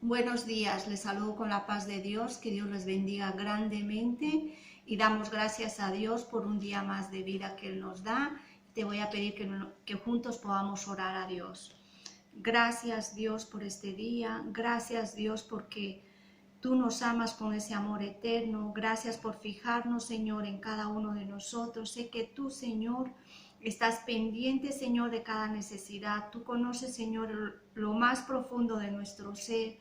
Buenos días, les saludo con la paz de Dios, que Dios les bendiga grandemente y damos gracias a Dios por un día más de vida que Él nos da. Te voy a pedir que juntos podamos orar a Dios. Gracias Dios por este día, gracias Dios porque Tú nos amas con ese amor eterno. Gracias por fijarnos, Señor, en cada uno de nosotros. Sé que Tú, Señor, estás pendiente, Señor, de cada necesidad. Tú conoces, Señor, lo más profundo de nuestro ser.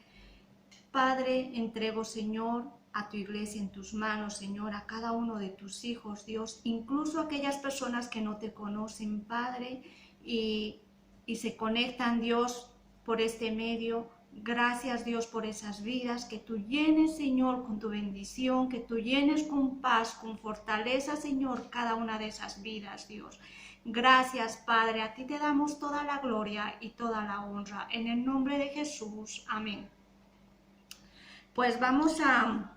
Padre, entrego, Señor, a tu iglesia en tus manos, Señor, a cada uno de tus hijos, Dios, incluso a aquellas personas que no te conocen, Padre, y se conectan, Dios, por este medio. Gracias, Dios, por esas vidas, que tú llenes, Señor, con tu bendición, que tú llenes con paz, con fortaleza, Señor, cada una de esas vidas, Dios. Gracias, Padre, a ti te damos toda la gloria y toda la honra. En el nombre de Jesús, amén. Pues vamos a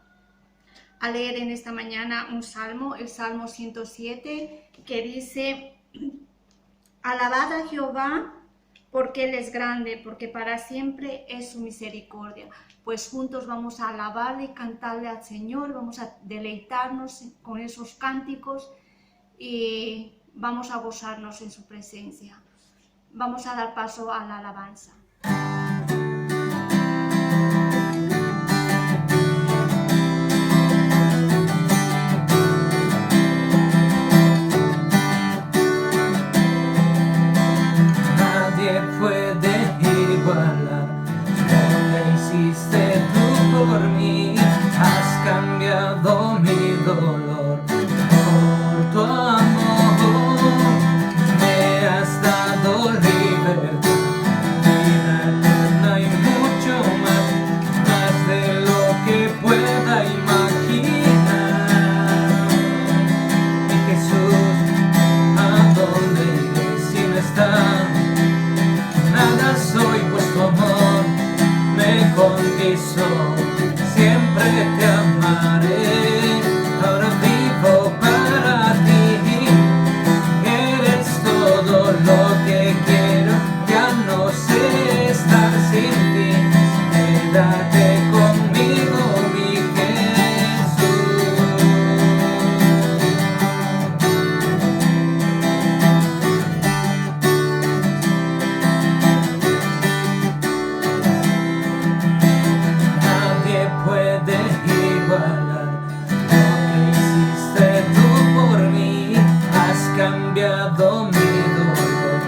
leer en esta mañana un salmo, el Salmo 107, que dice: Alabad a Jehová, porque Él es grande, porque para siempre es su misericordia. Pues juntos vamos a alabarle y cantarle al Señor, vamos a deleitarnos con esos cánticos y vamos a gozarnos en su presencia. Vamos a dar paso a la alabanza. Puede igualar lo que hiciste tú por mí. Has cambiado mi dolor por tu amor. Me has dado libertad, vida eterna y mucho más de lo que pueda imaginar. Y Jesús, ¿a dónde iré si no estás? Nada soy, pues tu amor me conquistó. Siempre te amaré, ahora vivo para ti. Eres todo lo que quiero, ya no sé estar sin ti. Quédate conmigo, mi Jesús. Puede igualar lo que hiciste tú por mí. Has cambiado mi dolor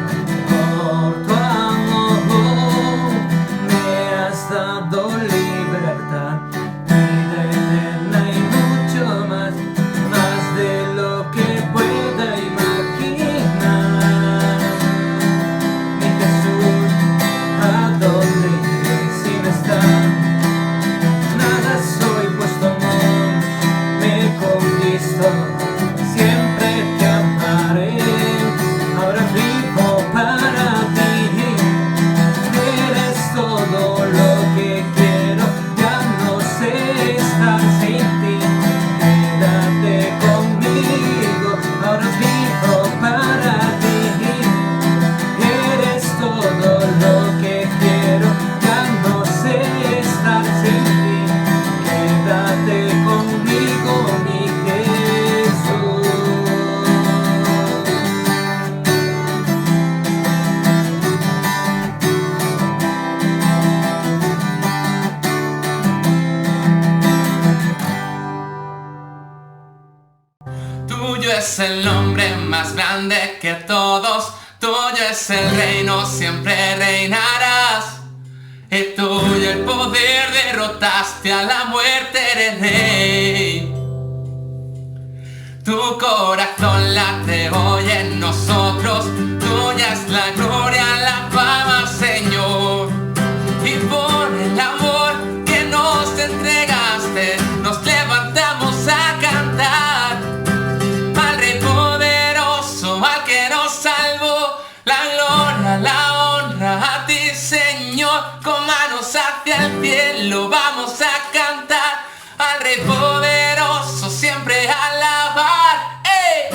por tu amor. Me has dado libertad, vida eterna y mucho más de lo que pueda imaginar. Mi Jesús, ¿a dónde iré si no estás? Siempre te amaré, ahora vivo para ti. Eres todo lo que quiero, ya no sé estar sin ti. Quédate conmigo, ahora vivo para ti. Eres todo lo que quiero, ya no sé estar sin ti. Quédate conmigo, mi Jesús. Tuyo es el nombre más grande que todos, tuyo es el reino, siempre reinarás. Y tuyo el poder, derrotaste a la muerte, eres rey. Tu corazón late hoy en nosotros, tuya es la gloria, la fama, Señor. Y por el amor que nos entregaste, nos levantamos a cantar al Rey poderoso, al que nos salvó. La gloria, la honra a ti, Señor. Con manos hacia el cielo vamos a cantar al Rey poderoso, siempre alabar. ¡Ey!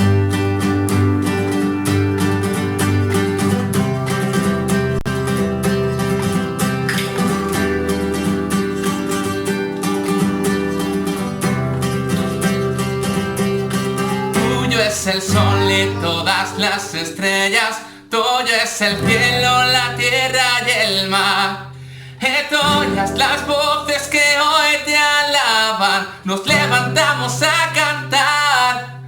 es el sol y todas las estrellas, tuyo es el cielo, la tierra y el mar. Tuyas las voces que hoy te alaban, nos levantamos a cantar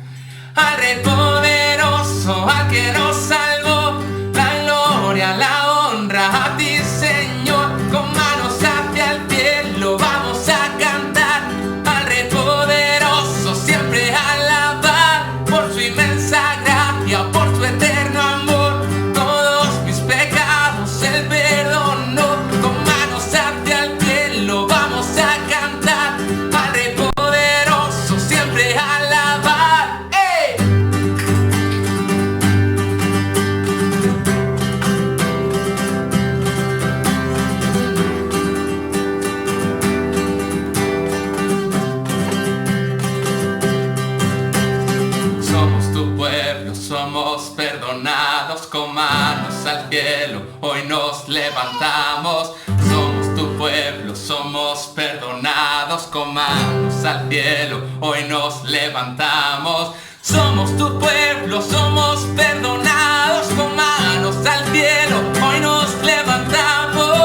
al Rey poderoso, al que nos salvó. La gloria, la honra a ti, Señor. Con manos hacia el cielo vamos a cantar al Rey poderoso, siempre alabar por su inmensa gracia, por su eterno amor. Todos mis pecados Él perdonó. Con manos hacia el cielo vamos a cantar al Rey poderoso, siempre alabar. ¡Ey! Somos tu pueblo, somos perdonados, con manos al cielo, hoy nos levantamos. Somos tu pueblo, somos perdonados, con manos al cielo, hoy nos levantamos. Somos tu pueblo, somos perdonados, con manos al cielo, hoy nos levantamos.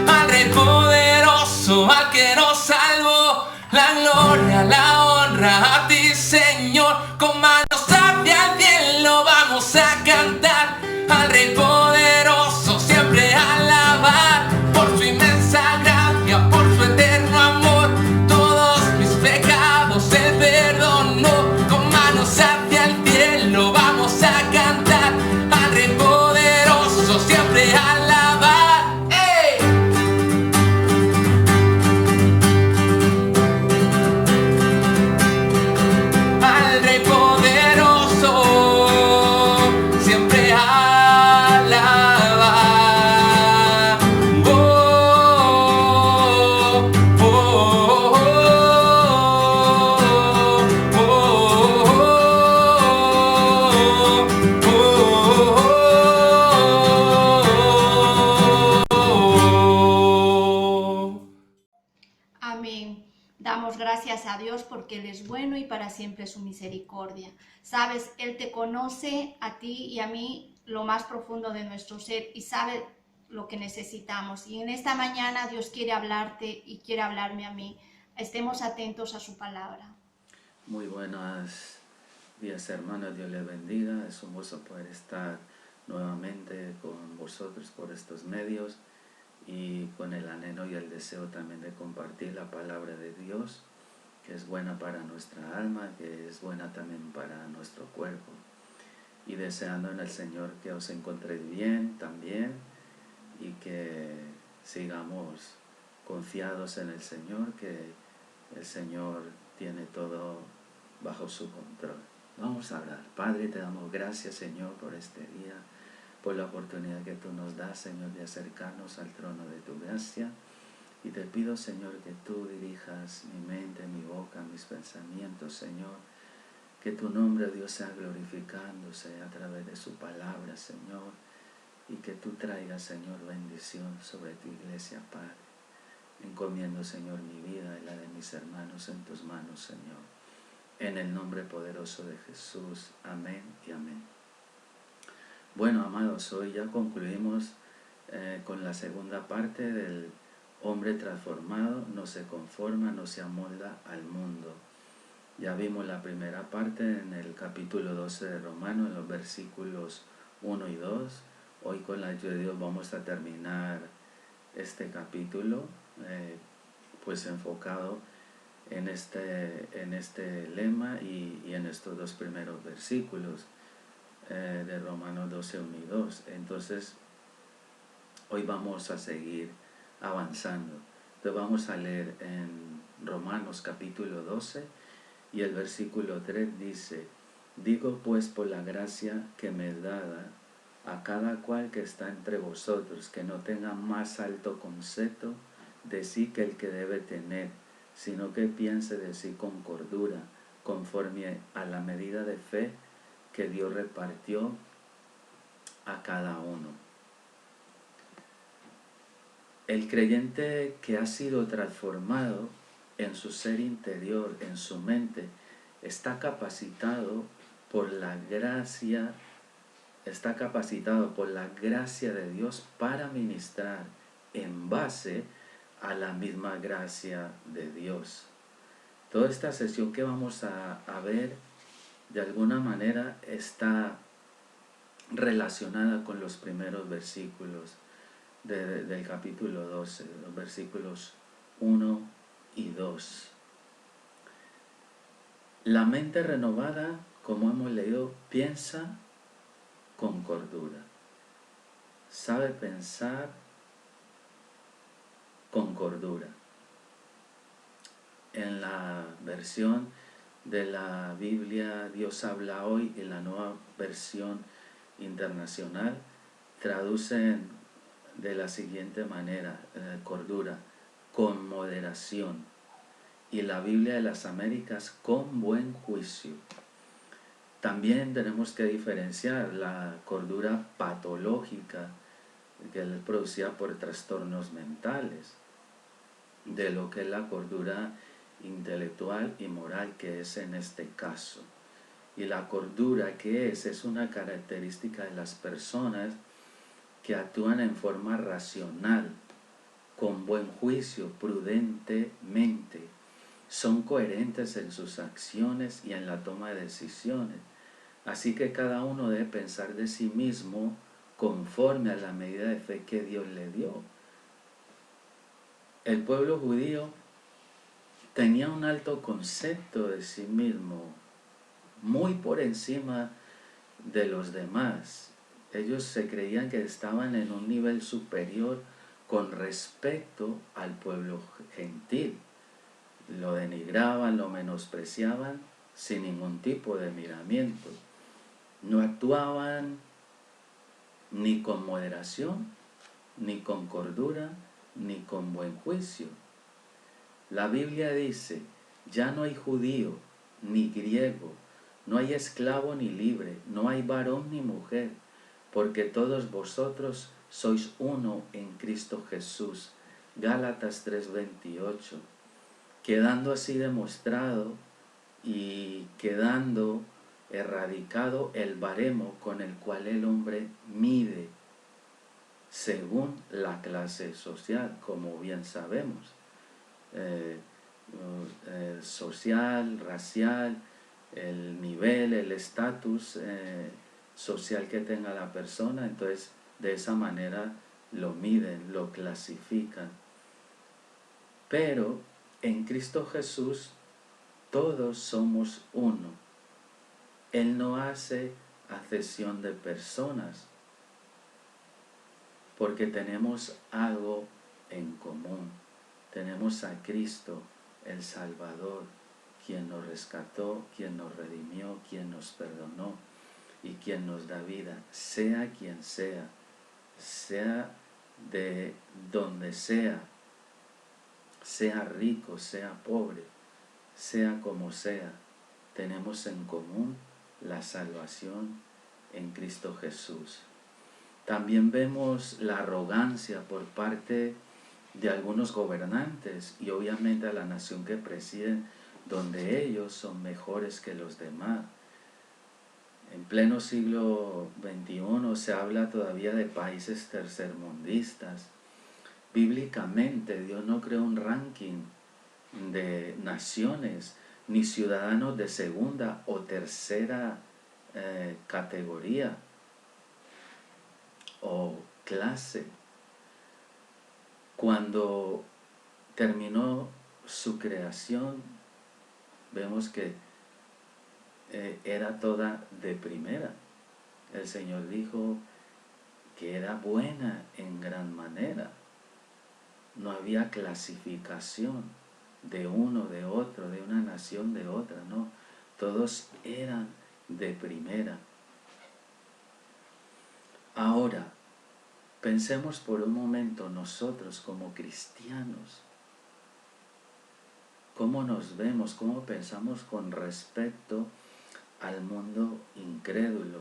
Al Rey poderoso, al que nos salvó, la gloria, la honra a ti, Señor. Con manos hacia el cielo vamos a cantar al Rey poderoso, siempre alabar por su inmensa gracia, por su eterno amor. Todos mis pecados Él perdonó. Con manos hacia el cielo vamos a cantar al Rey poderoso, siempre alabar. ¡Ey! Al Rey poderoso, siempre alabar. Oh, oh, oh, oh, oh. Amén. Damos gracias a Dios porque Él es bueno y para siempre su misericordia. Sabes, Él te conoce a ti y a mí lo más profundo de nuestro ser y sabe lo que necesitamos. Y en esta mañana Dios quiere hablarte y quiere hablarme a mí. Estemos atentos a su palabra. Muy buenos días, hermanos. Dios les bendiga. Es un gozo poder estar nuevamente con vosotros por estos medios y con el anhelo y el deseo también de compartir la palabra de Dios, que es buena para nuestra alma, que es buena también para nuestro cuerpo. Y deseando en el Señor que os encontréis bien también y que sigamos confiados en el Señor, que el Señor tiene todo bajo su control. Vamos a orar. Padre, te damos gracias, Señor, por este día, por la oportunidad que tú nos das, Señor, de acercarnos al trono de tu gracia. Y te pido, Señor, que tú dirijas mi mente, mi boca, mis pensamientos, Señor. Que tu nombre, Dios, sea glorificándose a través de su palabra, Señor. Y que tú traigas, Señor, bendición sobre tu iglesia, Padre. Encomiendo, Señor, mi vida y la de mis hermanos en tus manos, Señor. En el nombre poderoso de Jesús. Amén y amén. Bueno, amados, hoy ya concluimos con la segunda parte del hombre transformado, no se conforma, no se amolda al mundo. Ya vimos la primera parte en el capítulo 12 de Romanos, en los versículos 1 y 2. Hoy con la ayuda de Dios vamos a terminar este capítulo, pues enfocado en este lema y en estos dos primeros versículos de Romanos 12, 1 y 2. Entonces, hoy vamos a seguir avanzando. Entonces vamos a leer en Romanos capítulo 12 y el versículo 3 dice: digo pues por la gracia que me es dada a cada cual que está entre vosotros, que no tenga más alto concepto de sí que el que debe tener, sino que piense de sí con cordura, conforme a la medida de fe que Dios repartió a cada uno. El creyente que ha sido transformado en su ser interior, en su mente, está capacitado por la gracia, de Dios para ministrar en base a la misma gracia de Dios. Toda esta sesión que vamos a ver, de alguna manera, está relacionada con los primeros versículos del capítulo 12, los versículos 1 y 2. La mente renovada, como hemos leído, piensa con cordura, sabe pensar con cordura. En la versión de la Biblia Dios habla hoy y la nueva versión internacional traducen de la siguiente manera: cordura, con moderación, y la Biblia de las Américas, con buen juicio. También tenemos que diferenciar la cordura patológica, que es producida por trastornos mentales, de lo que es la cordura intelectual y moral, que es en este caso. Y la cordura, ¿qué es? Es una característica de las personas que actúan en forma racional, con buen juicio, prudentemente. Son coherentes en sus acciones y en la toma de decisiones. Así que cada uno debe pensar de sí mismo conforme a la medida de fe que Dios le dio. El pueblo judío tenía un alto concepto de sí mismo, muy por encima de los demás. Ellos se creían que estaban en un nivel superior con respecto al pueblo gentil. Lo denigraban, lo menospreciaban sin ningún tipo de miramiento. No actuaban ni con moderación, ni con cordura, ni con buen juicio. La Biblia dice: ya no hay judío ni griego, no hay esclavo ni libre, no hay varón ni mujer, porque todos vosotros sois uno en Cristo Jesús. Gálatas 3:28. Quedando así demostrado y quedando erradicado el baremo con el cual el hombre mide según la clase social, como bien sabemos, social, racial, el nivel, el estatus social que tenga la persona. Entonces, de esa manera lo miden, lo clasifican. Pero en Cristo Jesús todos somos uno. Él no hace acepción de personas, porque tenemos algo en común. Tenemos a Cristo, el Salvador, quien nos rescató, quien nos redimió, quien nos perdonó y quien nos da vida, sea quien sea de donde sea rico, sea pobre, sea como sea, tenemos en común la salvación en Cristo Jesús. También vemos la arrogancia por parte de algunos gobernantes y obviamente a la nación que presiden, donde ellos son mejores que los demás. En pleno siglo XXI se habla todavía de países tercermundistas. Bíblicamente Dios no creó un ranking de naciones ni ciudadanos de segunda o tercera categoría o clase. Cuando terminó su creación, vemos que era toda de primera. El Señor dijo que era buena en gran manera. No había clasificación de uno, de otro, de una nación, de otra, no. Todos eran de primera. Ahora, pensemos por un momento nosotros como cristianos. ¿Cómo nos vemos? ¿Cómo pensamos con respecto al mundo incrédulo?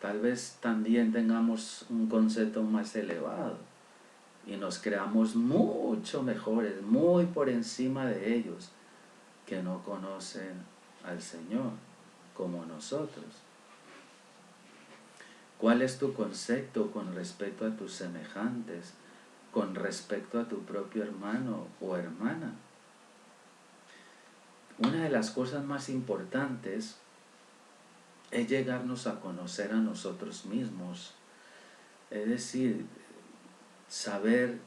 Tal vez también tengamos un concepto más elevado. y nos creamos mucho mejores, muy por encima de ellos que no conocen al Señor como nosotros. ¿Cuál es tu concepto con respecto a tus semejantes, con respecto a tu propio hermano o hermana? Una de las cosas más importantes es llegarnos a conocer a nosotros mismos, es decir, saber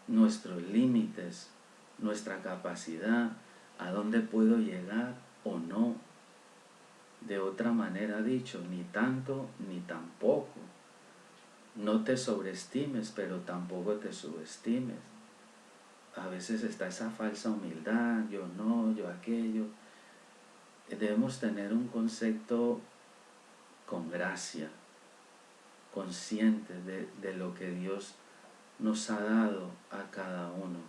nuestros límites, nuestra capacidad, a dónde puedo llegar o no. De otra manera dicho, ni tanto ni tampoco. No te sobreestimes, pero tampoco te subestimes. A veces está esa falsa humildad, yo no, yo aquello. Debemos tener un concepto con gracia, consciente de lo que Dios nos ha dado a cada uno.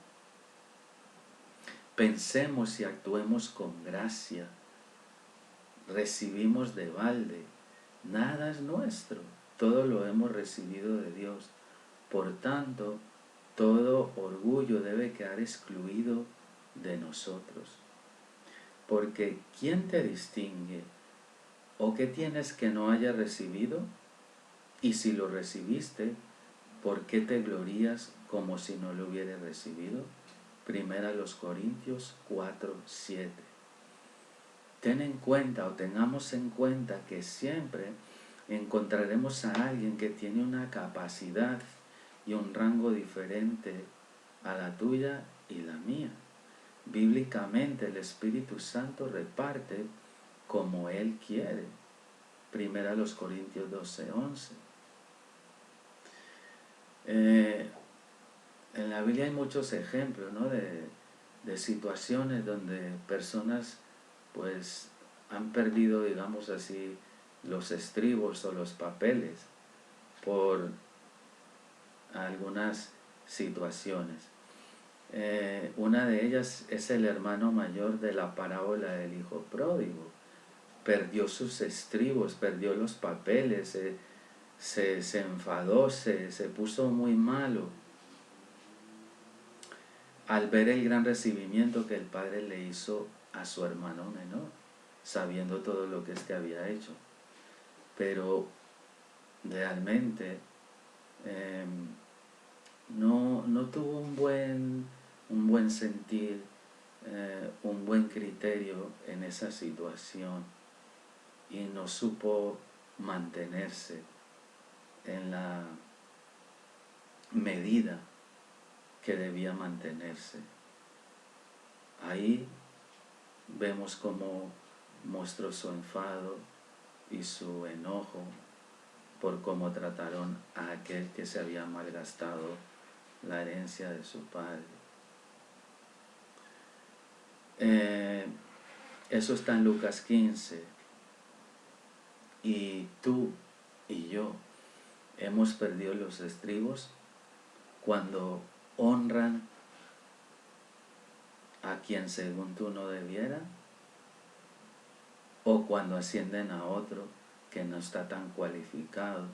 Pensemos y actuemos con gracia. Recibimos de balde, nada es nuestro, todo lo hemos recibido de Dios. Por tanto, todo orgullo debe quedar excluido de nosotros. Porque ¿quién te distingue? ¿O qué tienes que no haya recibido? Y si lo recibiste, ¿por qué te glorías como si no lo hubieras recibido? 1 Corintios 4:7. Ten en cuenta o tengamos en cuenta que siempre encontraremos a alguien que tiene una capacidad y un rango diferente a la tuya y la mía. Bíblicamente el Espíritu Santo reparte como Él quiere. 1 Corintios 12:11. En la Biblia hay muchos ejemplos, ¿no? de situaciones donde personas pues han perdido, digamos así, los estribos o los papeles por algunas situaciones. Una de ellas es el hermano mayor de la parábola del hijo pródigo. Perdió sus estribos, perdió los papeles, se enfadó, se puso muy malo al ver el gran recibimiento que el padre le hizo a su hermano menor, sabiendo todo lo que éste había hecho. Pero realmente no tuvo un buen sentir, un buen criterio en esa situación y no supo mantenerse en la medida que debía mantenerse. Ahí vemos cómo mostró su enfado y su enojo por cómo trataron a aquel que se había malgastado la herencia de su padre. Eso está en Lucas 15. Y tú y yo hemos perdido los estribos cuando honran a quien según tú no debiera, o cuando ascienden a otro que no está tan cualificado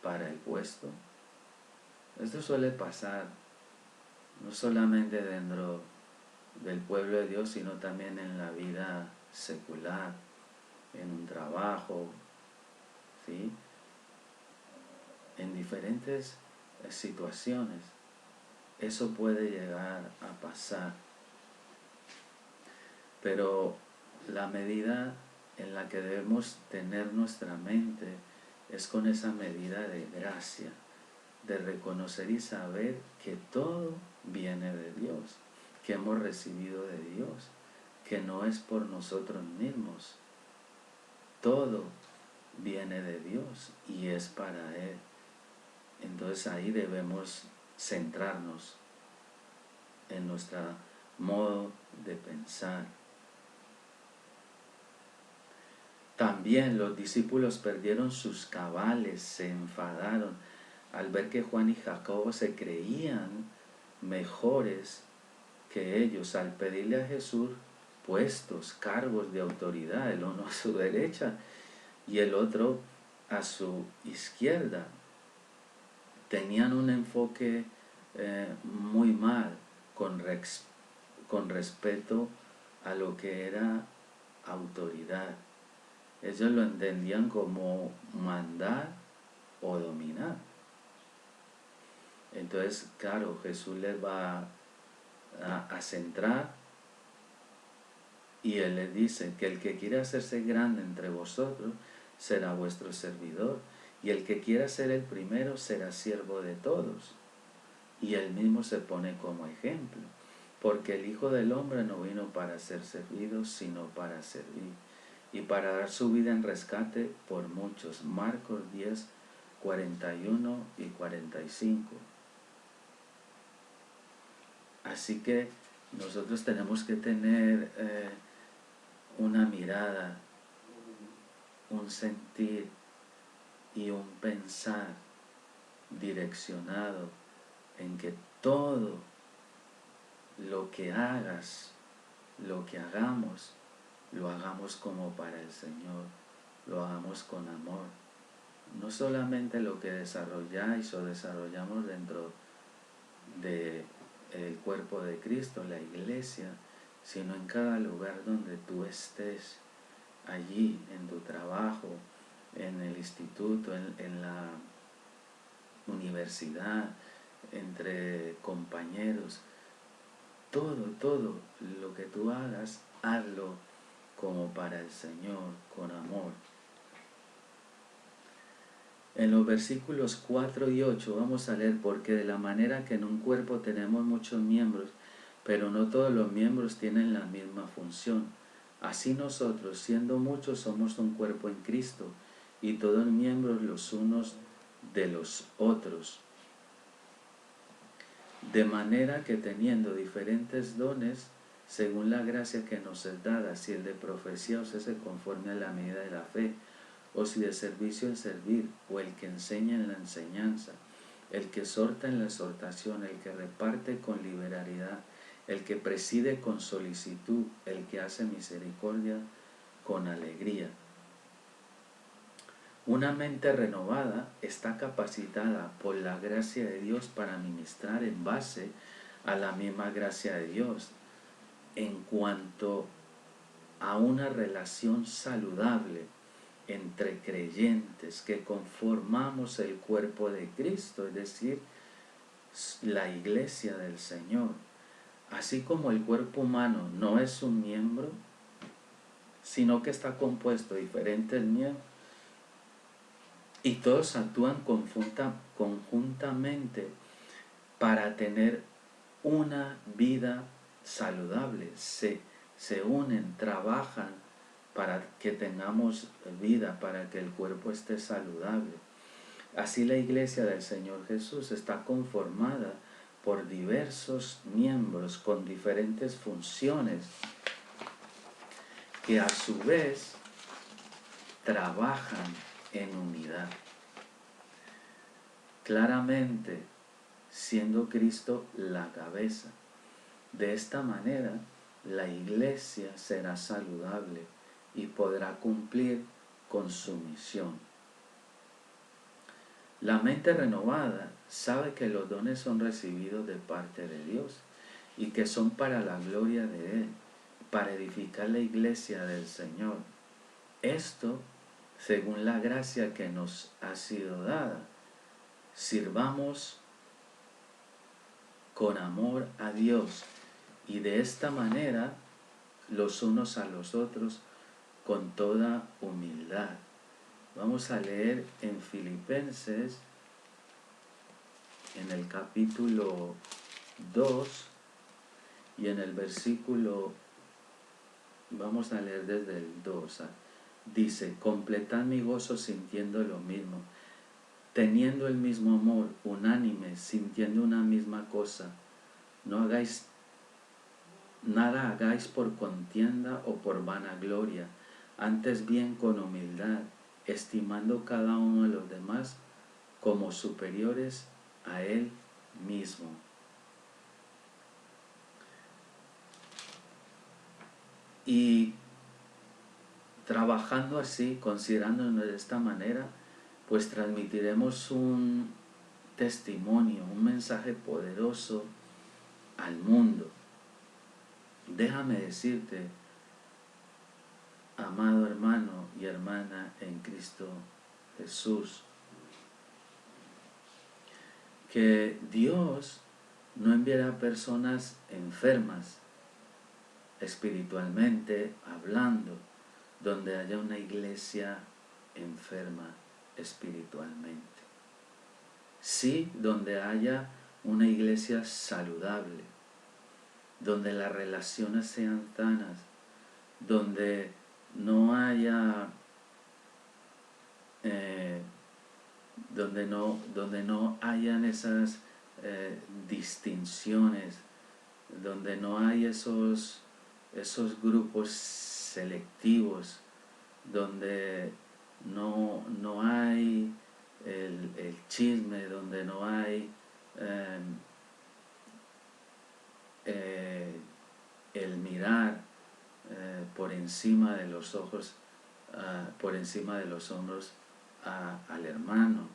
para el puesto. Esto suele pasar no solamente dentro del pueblo de Dios, sino también en la vida secular, en un trabajo, ¿sí? En diferentes situaciones. Eso puede llegar a pasar. Pero la medida en la que debemos tener nuestra mente es con esa medida de gracia, de reconocer y saber que todo viene de Dios, que hemos recibido de Dios, que no es por nosotros mismos. Todo viene de Dios y es para Él. Entonces ahí debemos centrarnos en nuestro modo de pensar. También los discípulos perdieron sus cabales, se enfadaron al ver que Juan y Jacobo se creían mejores que ellos al pedirle a Jesús puestos, cargos de autoridad, el uno a su derecha y el otro a su izquierda. Tenían un enfoque muy mal con respecto a lo que era autoridad. Ellos lo entendían como mandar o dominar. Entonces, claro, Jesús les va a centrar y Él les dice que el que quiera hacerse grande entre vosotros será vuestro servidor, y el que quiera ser el primero será siervo de todos. Y Él mismo se pone como ejemplo, porque el Hijo del Hombre no vino para ser servido, sino para servir, y para dar su vida en rescate por muchos. Marcos 10, 41 y 45. Así que nosotros tenemos que tener una mirada, un sentir y un pensar direccionado en que todo lo que hagas, lo que hagamos, lo hagamos como para el Señor, lo hagamos con amor. No solamente lo que desarrolláis o desarrollamos dentro del cuerpo de Cristo, la iglesia, sino en cada lugar donde tú estés, allí, en tu trabajo, en el instituto, en la universidad, entre compañeros. Todo lo que tú hagas, hazlo como para el Señor, con amor. En los versículos 4 y 8 vamos a leer: porque de la manera que en un cuerpo tenemos muchos miembros, pero no todos los miembros tienen la misma función. Así nosotros, siendo muchos, somos un cuerpo en Cristo, y todos miembros los unos de los otros. De manera que teniendo diferentes dones, según la gracia que nos es dada, si el de profecía os es conforme a la medida de la fe, o si de servicio en servir, o el que enseña en la enseñanza, el que exhorta en la exhortación, el que reparte con liberalidad, el que preside con solicitud, el que hace misericordia con alegría. Una mente renovada está capacitada por la gracia de Dios para ministrar en base a la misma gracia de Dios, en cuanto a una relación saludable entre creyentes que conformamos el cuerpo de Cristo, es decir, la iglesia del Señor. Así como el cuerpo humano no es un miembro, sino que está compuesto de diferentes miembros, y todos actúan conjuntamente para tener una vida saludable. Se unen, trabajan para que tengamos vida, para que el cuerpo esté saludable. Así la iglesia del Señor Jesús está conformada por diversos miembros con diferentes funciones que a su vez trabajan en unidad. Claramente, siendo Cristo la cabeza. De esta manera, la iglesia será saludable y podrá cumplir con su misión. La mente renovada sabe que los dones son recibidos de parte de Dios y que son para la gloria de Él, para edificar la iglesia del Señor. Esto según la gracia que nos ha sido dada. Sirvamos con amor a Dios y de esta manera los unos a los otros con toda humildad. Vamos a leer en Filipenses, en el capítulo 2 y en el versículo, vamos a leer desde el 2. Dice: completad mi gozo sintiendo lo mismo, teniendo el mismo amor, unánime, sintiendo una misma cosa. Nada hagáis por contienda o por vanagloria, antes bien con humildad, estimando cada uno de los demás como superiores a él mismo. Y trabajando así, considerándonos de esta manera, pues transmitiremos un testimonio, un mensaje poderoso al mundo. Déjame decirte, amado hermano y hermana en Cristo Jesús, que Dios no enviará personas enfermas espiritualmente hablando, donde haya una iglesia enferma espiritualmente. Sí, donde haya una iglesia saludable, donde las relaciones sean sanas, donde no haya, donde no hayan esas distinciones, donde no hay esos grupos selectivos, donde no hay el chisme, donde no hay el mirar por encima de los ojos, por encima de los hombros al hermano,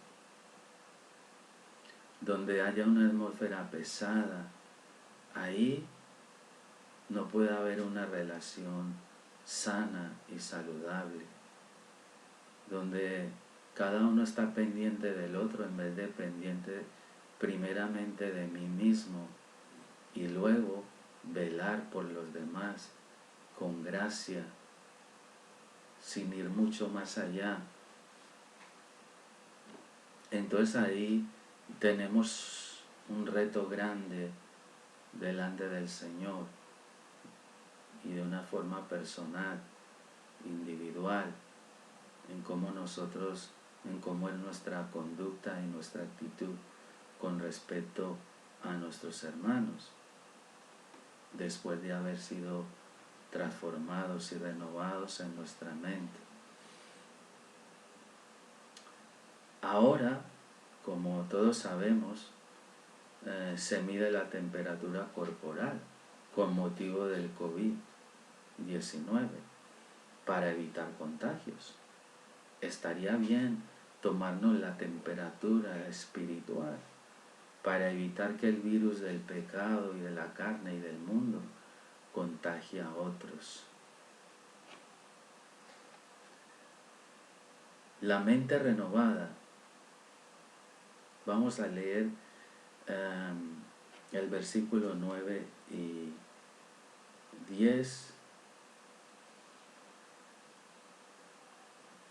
donde haya una atmósfera pesada. Ahí no puede haber una relación sana y saludable, donde cada uno está pendiente del otro en vez de pendiente primeramente de mí mismo y luego velar por los demás con gracia, sin ir mucho más allá. Entonces ahí tenemos un reto grande delante del Señor, y de una forma personal, individual, en cómo es nuestra conducta y nuestra actitud con respecto a nuestros hermanos, después de haber sido transformados y renovados en nuestra mente. Ahora, como todos sabemos, se mide la temperatura corporal con motivo del COVID-19 para evitar contagios. Estaría bien tomarnos la temperatura espiritual para evitar que el virus del pecado y de la carne y del mundo contagie a otros. La mente renovada. Vamos a leer el versículo 9 y 10,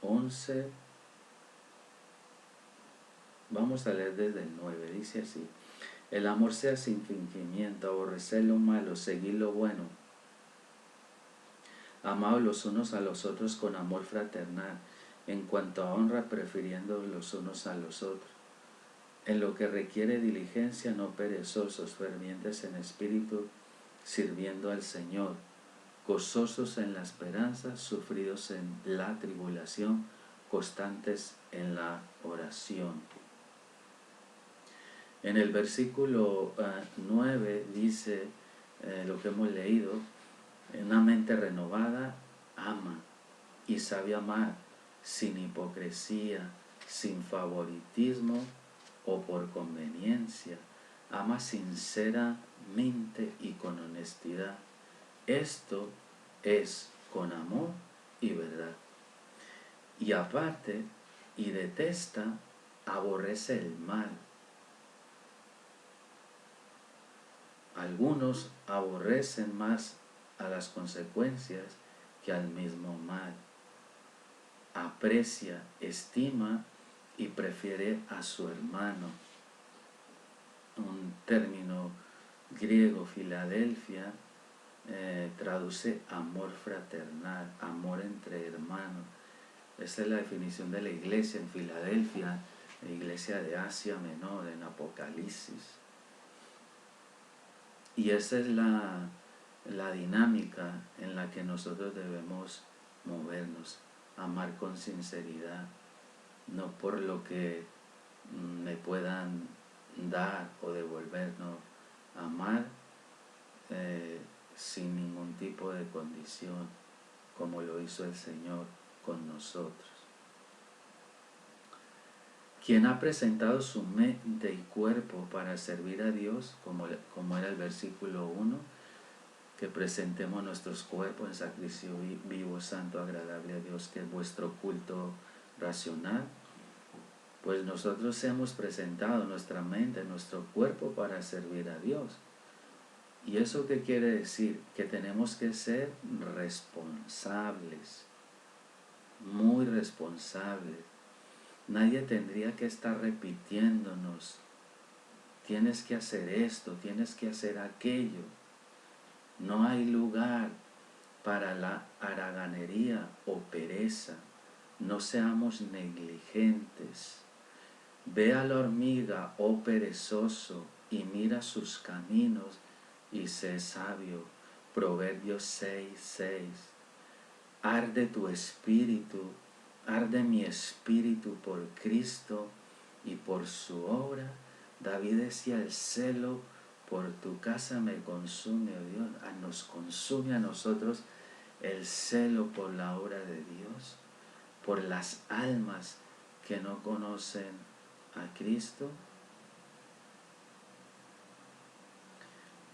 11. Vamos a leer desde el 9. Dice así: el amor sea sin fingimiento, aborreced lo malo, seguid lo bueno, amaos los unos a los otros con amor fraternal, en cuanto a honra, prefiriendo los unos a los otros. En lo que requiere diligencia, no perezosos, fervientes en espíritu, sirviendo al Señor, gozosos en la esperanza, sufridos en la tribulación, constantes en la oración. En el versículo 9 dice lo que hemos leído: una mente renovada ama y sabe amar sin hipocresía, sin favoritismo o por conveniencia. Ama sinceramente y con honestidad. Esto es con amor y verdad. Y aparte, y detesta, aborrece el mal. Algunos aborrecen más a las consecuencias que al mismo mal. Aprecia, estima y prefiere a su hermano. Un término griego, Filadelfia, traduce amor fraternal, amor entre hermanos. Esa es la definición de la iglesia en Filadelfia, la iglesia de Asia Menor, en Apocalipsis. Y esa es la dinámica en la que nosotros debemos movernos: amar con sinceridad, no por lo que me puedan dar o devolver, no, amar sin ningún tipo de condición, como lo hizo el Señor con nosotros. quien ha presentado su mente y cuerpo para servir a Dios, como era el versículo 1, que presentemos nuestros cuerpos en sacrificio vivo, santo, agradable a Dios, que es vuestro culto racional. Pues nosotros hemos presentado nuestra mente, nuestro cuerpo para servir a Dios. ¿Y eso qué quiere decir? Que tenemos que ser responsables, muy responsables. Nadie tendría que estar repitiéndonos, tienes que hacer esto, tienes que hacer aquello. No hay lugar para la haraganería o pereza. No seamos negligentes. Ve a la hormiga, oh perezoso, y mira sus caminos y sé sabio. Proverbios 6:6. Arde tu espíritu, arde mi espíritu por Cristo y por su obra. David decía, el celo por tu casa me consume, oh Dios. Nos consume a nosotros el celo por la obra de Dios, por las almas que no conocen a Cristo.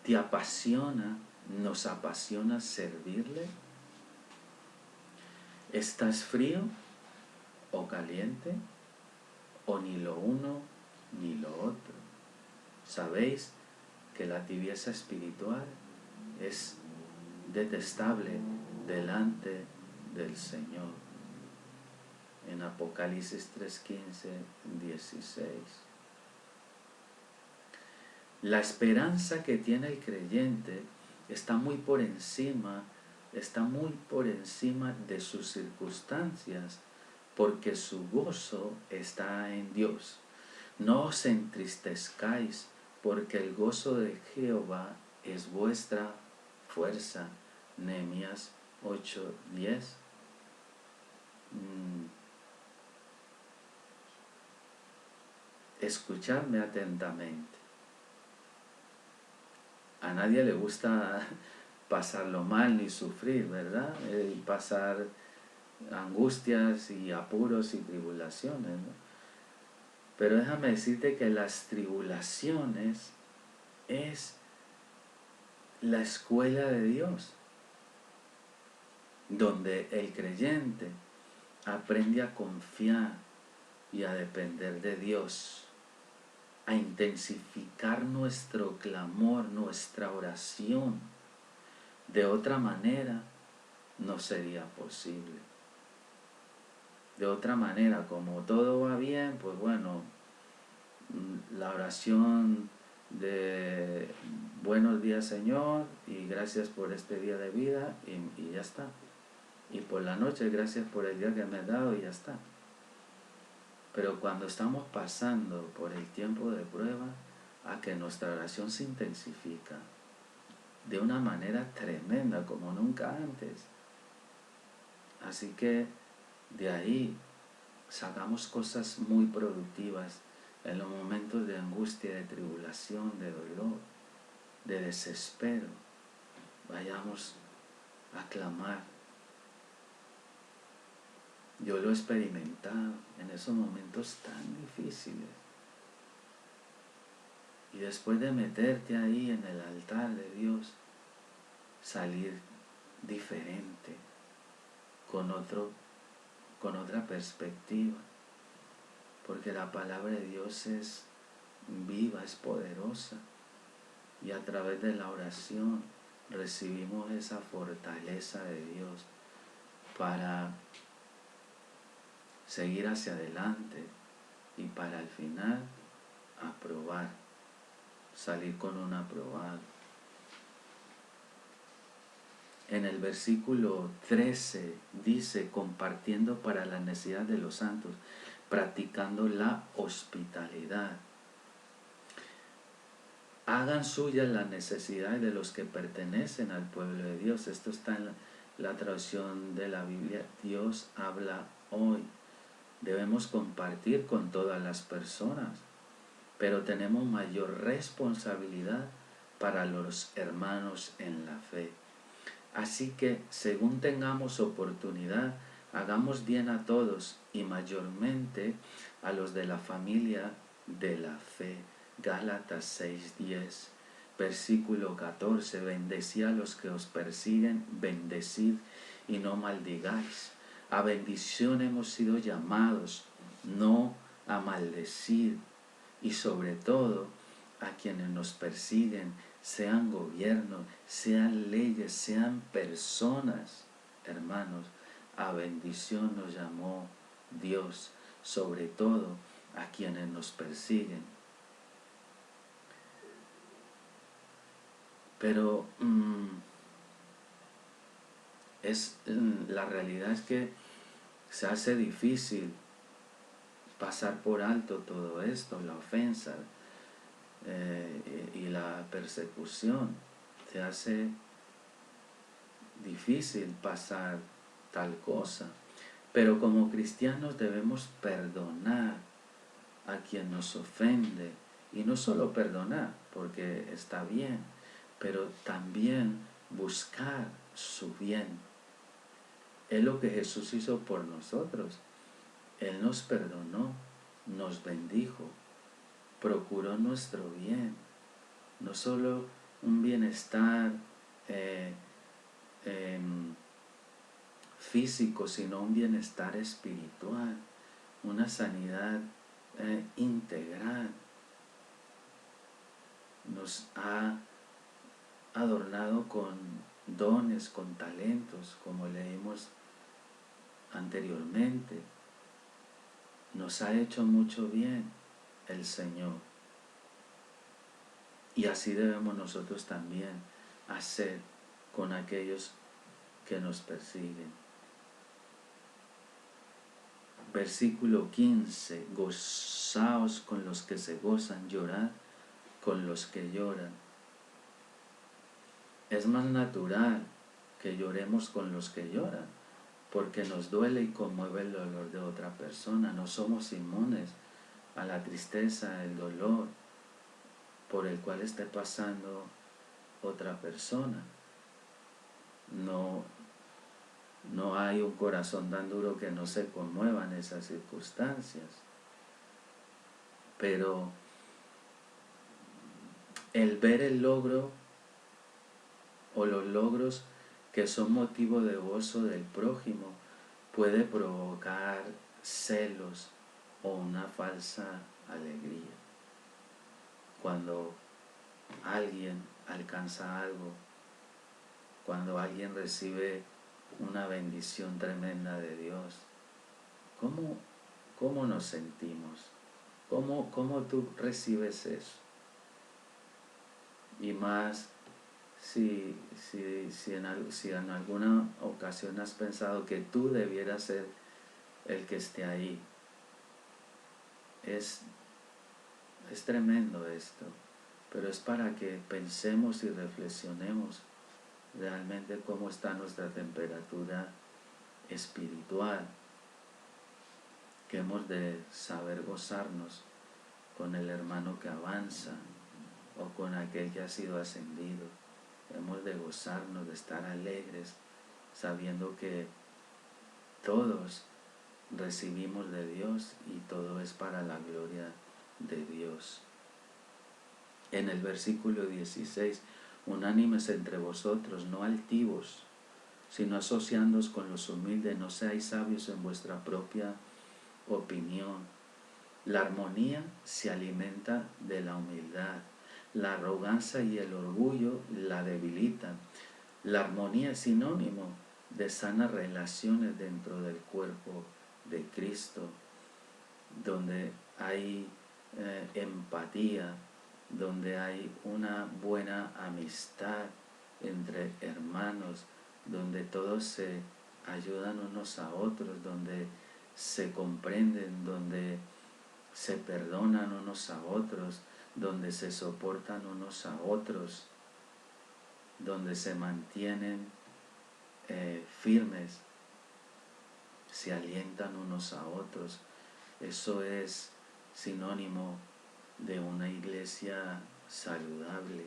¿Te apasiona, nos apasiona servirle? ¿Estás frío o caliente? ¿O ni lo uno ni lo otro? Sabéis que la tibieza espiritual es detestable delante del Señor. En Apocalipsis 3:15, 16. La esperanza que tiene el creyente está muy por encima de sus circunstancias, porque su gozo está en Dios. No os entristezcáis, porque el gozo de Jehová es vuestra fuerza. Nehemías 8:10. Escuchadme atentamente. A nadie le gusta pasarlo mal ni sufrir, ¿verdad? Pasar angustias y apuros y tribulaciones, ¿no? Pero déjame decirte que las tribulaciones es la escuela de Dios, donde el creyente aprende a confiar y a depender de Dios, a intensificar nuestro clamor, nuestra oración. De otra manera no sería posible. De otra manera, como todo va bien, pues bueno, la oración de buenos días Señor y gracias por este día de vida y ya está. Y por la noche gracias por el día que me has dado y ya está. Pero cuando estamos pasando por el tiempo de prueba, a que nuestra oración se intensifica de una manera tremenda como nunca antes. Así que de ahí sacamos cosas muy productivas en los momentos de angustia, de tribulación, de dolor, de desespero. Vayamos a clamar. Yo lo he experimentado en esos momentos tan difíciles. Y después de meterte ahí en el altar de Dios, salir diferente, con otra perspectiva. Porque la palabra de Dios es viva, es poderosa. Y a través de la oración recibimos esa fortaleza de Dios para seguir hacia adelante y para al final aprobar, salir con un aprobado. En el versículo 13 dice, compartiendo para la necesidad de los santos, practicando la hospitalidad. Hagan suya las necesidades de los que pertenecen al pueblo de Dios. Esto está en la traducción de la Biblia. Dios habla hoy. Debemos compartir con todas las personas, pero tenemos mayor responsabilidad para los hermanos en la fe. Así que, según tengamos oportunidad, hagamos bien a todos y mayormente a los de la familia de la fe. Gálatas 6:10. Versículo 14, bendecid a los que os persiguen, bendecid y no maldigáis. A bendición hemos sido llamados, no a maldecir. Y sobre todo a quienes nos persiguen, sean gobiernos, sean leyes, sean personas, hermanos, a bendición nos llamó Dios, sobre todo a quienes nos persiguen. Pero la realidad es que se hace difícil pasar por alto todo esto, la ofensa y la persecución. Se hace difícil pasar tal cosa. Pero como cristianos debemos perdonar a quien nos ofende. Y no solo perdonar, porque está bien, pero también buscar su bien. Es lo que Jesús hizo por nosotros. Él nos perdonó, nos bendijo, procuró nuestro bien. No solo un bienestar físico, sino un bienestar espiritual, una sanidad integral. Nos ha adornado con dones, con talentos, como leímos anteriormente. Nos ha hecho mucho bien el Señor. Y así debemos nosotros también hacer con aquellos que nos persiguen. Versículo 15, gozaos con los que se gozan, llorad con los que lloran. Es más natural que lloremos con los que lloran, porque nos duele y conmueve el dolor de otra persona. No somos inmunes a la tristeza, el dolor por el cual esté pasando otra persona. No hay un corazón tan duro que no se conmueva en esas circunstancias. Pero el ver el logro o los logros que son motivo de gozo del prójimo puede provocar celos o una falsa alegría. Cuando alguien alcanza algo, cuando alguien recibe una bendición tremenda de Dios, ¿cómo nos sentimos? ¿Cómo tú recibes eso? Y más si en alguna ocasión has pensado que tú debieras ser el que esté ahí. Es tremendo esto, pero es para que pensemos y reflexionemos realmente cómo está nuestra temperatura espiritual, que hemos de saber gozarnos con el hermano que avanza o con aquel que ha sido ascendido. Hemos de gozarnos, de estar alegres, sabiendo que todos recibimos de Dios y todo es para la gloria de Dios. En el versículo 16, unánimes entre vosotros, no altivos, sino asociándoos con los humildes, no seáis sabios en vuestra propia opinión. La armonía se alimenta de la humildad. La arrogancia y el orgullo la debilitan. La armonía es sinónimo de sanas relaciones dentro del cuerpo de Cristo, donde hay empatía, donde hay una buena amistad entre hermanos, donde todos se ayudan unos a otros, donde se comprenden, donde se perdonan unos a otros, donde se soportan unos a otros, donde se mantienen firmes, se alientan unos a otros. Eso es sinónimo de una iglesia saludable.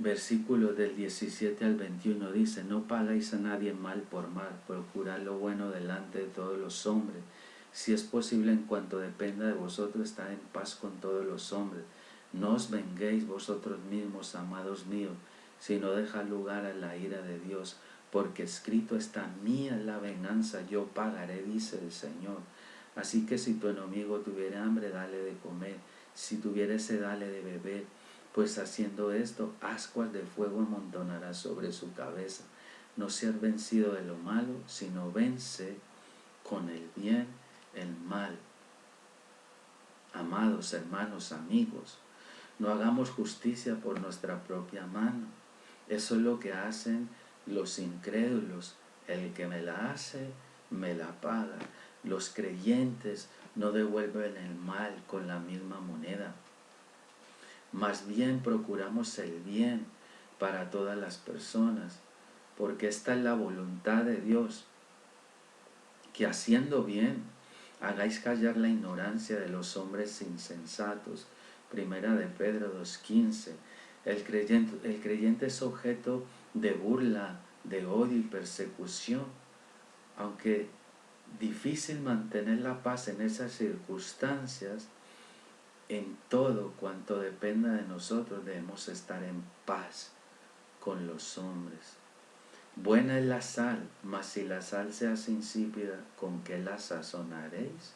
versículos del 17 al 21 dice: no pagáis a nadie mal por mal, procurad lo bueno delante de todos los hombres. Si es posible, en cuanto dependa de vosotros, estar en paz con todos los hombres. No os venguéis vosotros mismos, amados míos, sino dejad lugar a la ira de Dios, porque escrito está: mía es la venganza, yo pagaré, dice el Señor. Así que si tu enemigo tuviera hambre, dale de comer; si tuviera sed, dale de beber, pues haciendo esto, ascuas de fuego amontonará sobre su cabeza. No seas vencido de lo malo, sino vence con el bien el mal. Amados hermanos, amigos, no hagamos justicia por nuestra propia mano. Eso es lo que hacen los incrédulos. El que me la hace, me la paga. Los creyentes no devuelven el mal con la misma moneda. Más bien procuramos el bien para todas las personas, porque esta es la voluntad de Dios, que haciendo bien hagáis callar la ignorancia de los hombres insensatos. Primera de Pedro 2:15. El creyente es objeto de burla, de odio y persecución. Aunque difícil mantener la paz en esas circunstancias, en todo cuanto dependa de nosotros debemos estar en paz con los hombres. Buena es la sal, mas si la sal se hace insípida, ¿con qué la sazonaréis?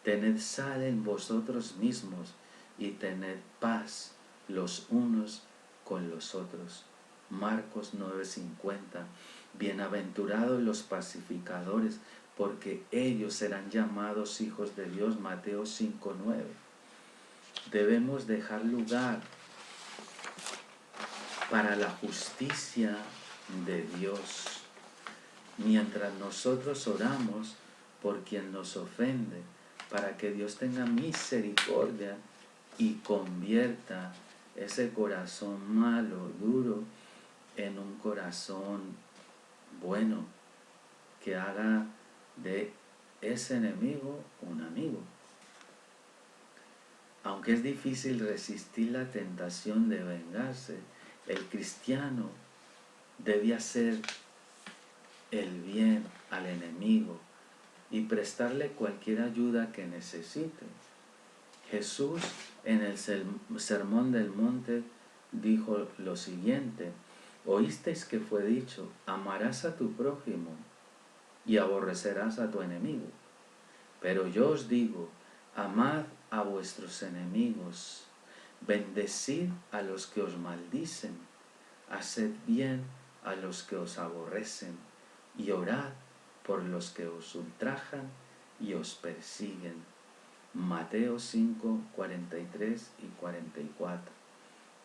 Tened sal en vosotros mismos y tened paz los unos con los otros. Marcos 9:50. Bienaventurados los pacificadores, porque ellos serán llamados hijos de Dios. Mateo 5:9. Debemos dejar lugar para la justicia de Dios. Mientras nosotros oramos por quien nos ofende, para que Dios tenga misericordia y convierta ese corazón malo, duro, en un corazón bueno, que haga de ese enemigo un amigo. Aunque es difícil resistir la tentación de vengarse, el cristiano debe hacer el bien al enemigo y prestarle cualquier ayuda que necesite. Jesús en el Sermón del Monte dijo lo siguiente: oísteis que fue dicho, amarás a tu prójimo y aborrecerás a tu enemigo. Pero yo os digo, amad a vuestros enemigos, bendecid a los que os maldicen, haced bien a los que os aborrecen, y orad por los que os ultrajan y os persiguen. Mateo 5, 43 y 44.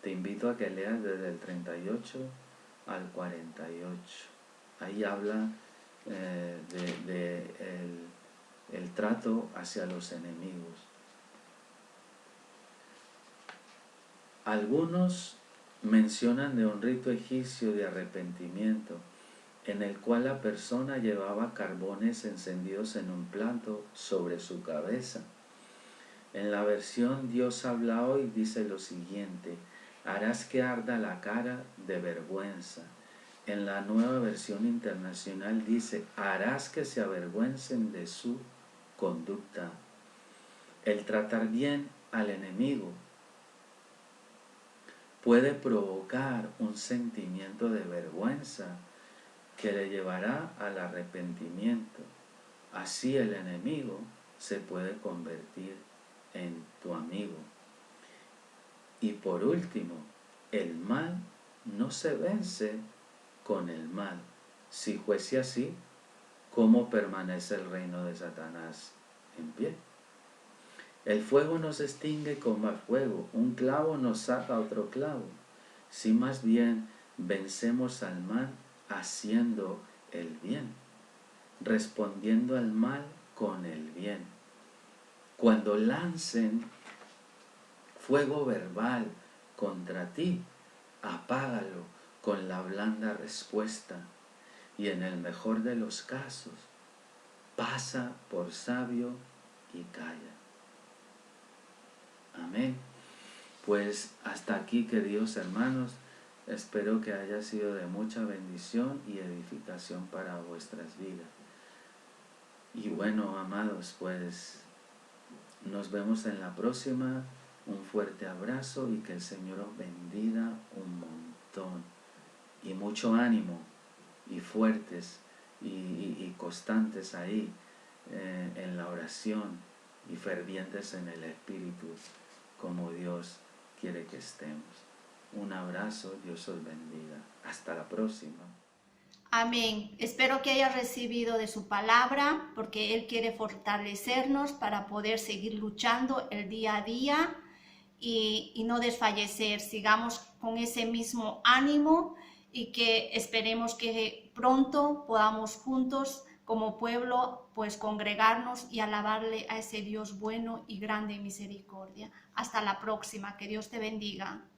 Te invito a que leas desde el 38 al 48. Ahí habla el trato hacia los enemigos. Algunos mencionan de un rito egipcio de arrepentimiento, en el cual la persona llevaba carbones encendidos en un plato sobre su cabeza. En la versión Dios habla hoy dice lo siguiente: harás que arda la cara de vergüenza. En la Nueva Versión Internacional dice: harás que se avergüencen de su conducta. El tratar bien al enemigo puede provocar un sentimiento de vergüenza que le llevará al arrepentimiento. Así el enemigo se puede convertir en tu amigo. Y por último, el mal no se vence con el mal. Si fuese así, ¿cómo permanece el reino de Satanás en pie? El fuego no se extingue con más fuego, un clavo no saca otro clavo. Si más bien vencemos al mal haciendo el bien, respondiendo al mal con el bien. Cuando lancen fuego verbal contra ti, apágalo con la blanda respuesta, y en el mejor de los casos, pasa por sabio y calla. Amén. Pues hasta aquí, queridos hermanos, Espero que haya sido de mucha bendición y edificación para vuestras vidas. Y bueno, amados, pues nos vemos en la próxima. Un fuerte abrazo y que el Señor os bendiga un montón. Y mucho ánimo, y fuertes, y constantes ahí en la oración, y fervientes en el Espíritu, como Dios quiere que estemos. Un abrazo, Dios os bendiga. Hasta la próxima. Amén. Espero que hayas recibido de su palabra, porque Él quiere fortalecernos para poder seguir luchando el día a día y no desfallecer. Sigamos con ese mismo ánimo y que esperemos que pronto podamos juntos como pueblo pues congregarnos y alabarle a ese Dios bueno y grande en misericordia. Hasta la próxima. Que Dios te bendiga.